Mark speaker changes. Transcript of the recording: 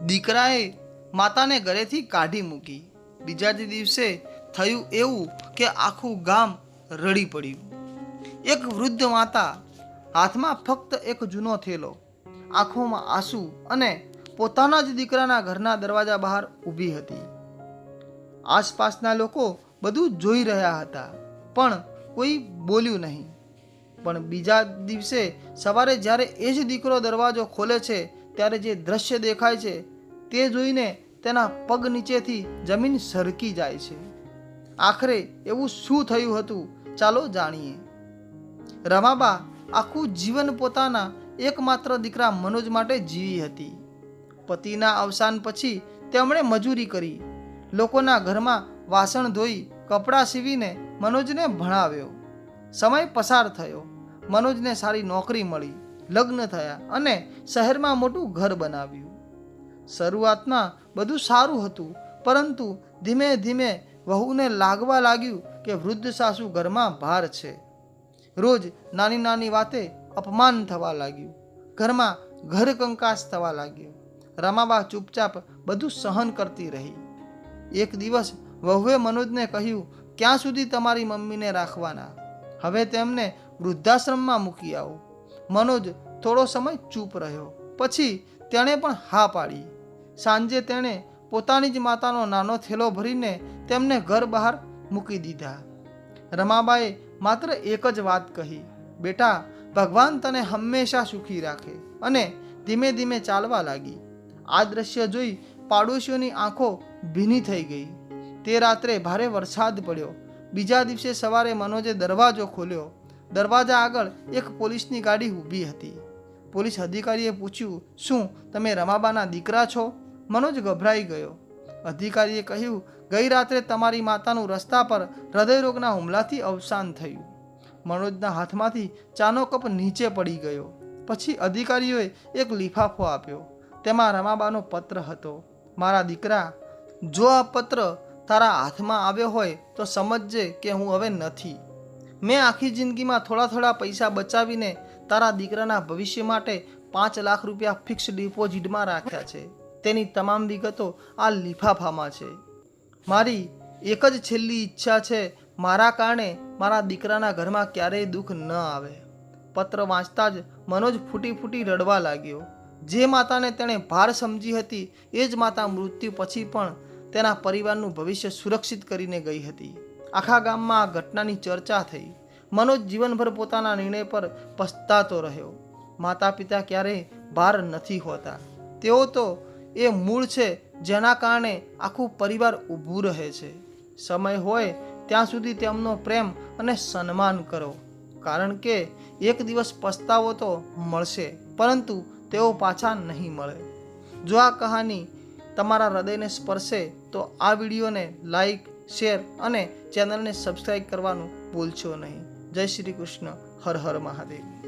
Speaker 1: દીકરાએ માતાને ઘરેથી કાઢી મૂકી. બીજા જ દિવસે થયું એવું કે આખું ગામ રડી પડ્યું. એક વૃદ્ધ માતા, હાથમાં ફક્ત એક જૂનો થેલો, આંખોમાં આંસુ અને પોતાના જ દીકરાના ઘરના દરવાજા બહાર ઊભી હતી. આસપાસના લોકો બધું જોઈ રહ્યા હતા, પણ કોઈ બોલ્યું નહીં. પણ બીજા દિવસે સવારે જ્યારે એ જ દીકરો દરવાજો ખોલે છે, ત્યારે જે દ્રશ્ય દેખાય છે તે જોઈને તેના પગ નીચેથી જમીન સરકી જાય છે. આખરે એવું શું થયું હતું, ચાલો જાણીએ. રમાબા આખું જીવન પોતાના એકમાત્ર દીકરા મનોજ માટે જીવી હતી. પતિના અવસાન પછી તેમણે મજૂરી કરી, લોકોના ઘરમાં વાસણ ધોઈ, કપડાં સીવીને મનોજને ભણાવ્યો. સમય પસાર થયો, મનોજને સારી નોકરી મળી, લગ્ન થયા અને શહેરમાં મોટું ઘર બનાવ્યું. શરૂઆતમાં બધું સારું હતું, પરંતુ ધીમે ધીમે વહુને લાગવા લાગ્યું કે વૃદ્ધ સાસુ ઘરમાં ભાર છે. રોજ નાની નાની વાતે અપમાન થવા લાગ્યું, ઘરમાં ઘર કંકાસ થવા લાગ્યો. રમાબા ચૂપચાપ બધું સહન કરતી રહી. એક દિવસ વહુએ મનોજને કહ્યું, ક્યાં સુધી તમારી મમ્મીને રાખવાના? હવે તેમને વૃદ્ધાશ્રમમાં મૂકી આવો. મનોજ થોડો સમય ચૂપ રહ્યો, પછી તેણે પણ હા પાડી. સાંજે તેણે પોતાની જ માતાનો નાનો થેલો ભરીને તેમને ઘર બહાર મૂકી દીધા. રમાબાએ માત્ર એક જ વાત કહી, બેટા, ભગવાન તને હંમેશા સુખી રાખે, અને ધીમે ધીમે ચાલવા લાગી. આ દ્રશ્ય જોઈ પાડોશીઓની આંખો ભીની થઈ ગઈ. તે રાત્રે ભારે વરસાદ પડ્યો. બીજા દિવસે સવારે મનોજે દરવાજો ખોલ્યો. દરવાજા આગળ એક પોલીસની ગાડી ઊભી હતી. પોલીસ અધિકારીએ પૂછ્યું, શું તમે રમાબાના દીકરા છો? મનોજ ગભરાઈ ગયો. અધિકારીએ કહ્યું, ગઈ રાત્રે તમારી માતાનું રસ્તા પર હૃદયરોગના હુમલાથી અવસાન થયું. મનોજના હાથમાંથી ચાનો કપ નીચે પડી ગયો. પછી અધિકારીઓએ એક લિફાફો આપ્યો. તેમાં રમાબાનો પત્ર હતો. મારા દીકરા, જો આ પત્ર તારા હાથમાં આવ્યો હોય તો સમજજે કે હું હવે નથી. મેં આખી જિંદગીમાં થોડા થોડા પૈસા બચાવીને તારા દીકરાના ભવિષ્ય માટે 5 લાખ રૂપિયા ફિક્સ ડિપોઝિટમાં રાખ્યા છે. તેની તમામ વિગતો આ લિફાફામાં છે. મારી એક જ છેલ્લી ઈચ્છા છે, મારા કારણે મારા દીકરાના ઘરમાં ક્યારેય દુઃખ ન આવે. પત્ર વાંચતા જ મનોજ ફૂટી ફૂટી રડવા લાગ્યો. જે માતાને તેણે ભાર સમજી હતી, એ જ માતા મૃત્યુ પછી પણ તેના પરિવારનું ભવિષ્ય સુરક્ષિત કરીને ગઈ હતી. આખા ગામમાં આ ઘટનાની ચર્ચા થઈ. મનોજ જીવનભર પોતાના નિર્ણય પર પસ્તાતો રહ્યો. માતા પિતા ક્યારેય ભાર નથી હોતા, તેઓ તો એ મૂળ છે જેના કારણે આખું પરિવાર ઊભું રહે છે. સમય હોય ત્યાં સુધી તેમનો પ્રેમ અને સન્માન કરો, કારણ કે એક દિવસ પસ્તાવો તો મળશે, પરંતુ તેઓ પાછા નહીં મળે. જો આ કહાની તમારા હૃદયને સ્પર્શે તો આ વિડીયોને લાઈક, શેર અને ચેનલને સબસ્ક્રાઈબ કરવાનું ભૂલશો નહીં. જય શ્રી કૃષ્ણ. હર હર મહાદેવ.